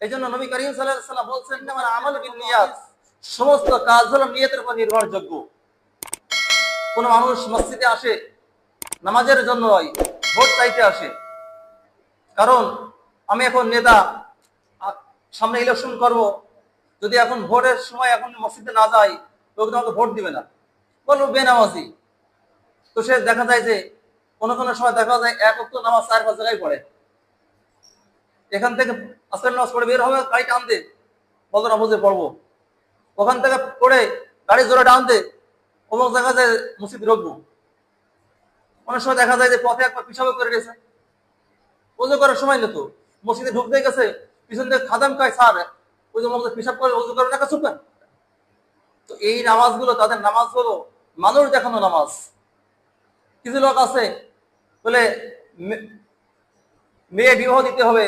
এই জন্য নবী করিম সাল্লাল্লাহু আলাইহি ওয়াসাল্লাম বলছেন আমার আমল বিনিয়াত, সমস্ত কাজ হলো নিয়তের উপর নির্ভরযোগ্য। কোন মানুষ মসজিদে আসে নামাজের জন্য নয়, ভোট চাইতে আসে। কারণ আমি এখন নেতা, সামনে ইলেকশন করব, যদি এখন ভোটের সময় এখন মসজিদে না যাই তো আমাকে ভোট দিবে না, বলবো বেনামাজি। তো সে দেখা যায় যে কোনো কোনো সময় দেখা যায় এক ওয়াক্ত নামাজ 4-5 জায়গায় পড়ে। এখান থেকে আসরের নামাজ পড়ে বের হবে, গাড়ি টান দে, বলতো না বুঝে পড়বো, ওখান থেকে পড়ে গাড়ি জোরে টান দে, অমুক দেখা যায় মসজিদ ঢুকবো। অনেক সময় দেখা যায় যে পথে একবার পিছাবে করে গেছে, ওজু করার সময় নিত, মসজিদে ঢুকতে গেছে পিছন থেকে খাদাম খায়, স্যার ওই যে মসজিদে পিসাব করে ওজু করে টাকা চুপবেন। তো এই নামাজগুলো তাদের নামাজ হলো মানুষ দেখানো নামাজ। কিছু লোক আছে বলে মেয়ে বিবাহ দিতে হবে,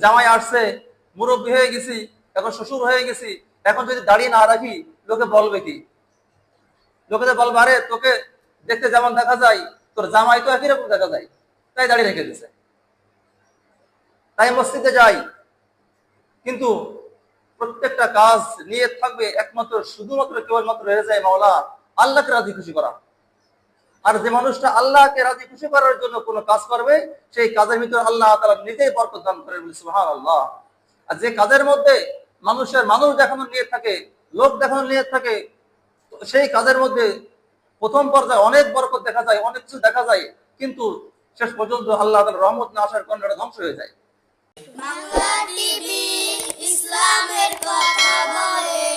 জামাই আসছে, মুরব্বী হয়ে গেছি, এখন শ্বশুর হয়ে গেছি, এখন যদি দাঁড়িয়ে না রাখি লোকে বলবে কি? লোকেদের বলবে আরে তোকে দেখতে যেমন দেখা যায় তোর জামাই তো একই রকম দেখা যায়, তাই দাঁড়িয়ে রেখে দিছে, তাই মসজিদে যাই। কিন্তু প্রত্যেকটা কাজ নিয়ত থাকবে একমাত্র শুধুমাত্র কেবলমাত্র হয়ে যায় মাওলা আল্লাহকে রাজি খুশি করা। আর যে মানুষটা আল্লাহকে রাজি খুশি করার জন্য কোনো কাজ করবে সেই কাজের ভিতরে আল্লাহ তাআলা নিজেই বরকত দান করে, সুবহানাল্লাহ। আর যে কাজের মধ্যে মানুষ দেখানোর নিয়ত থাকে, লোক দেখানোর নিয়ত থাকে, সেই কাজের মধ্যে প্রথম পর্যায়ে অনেক বরকত দেখা যায়, অনেক কিছু দেখা যায়, কিন্তু শেষ পর্যন্ত আল্লাহ তাআলার রহমত না আসার কারণে এটা ধ্বংস হয়ে যায়। বাংলা টিভি ইসলামের কথা বলে।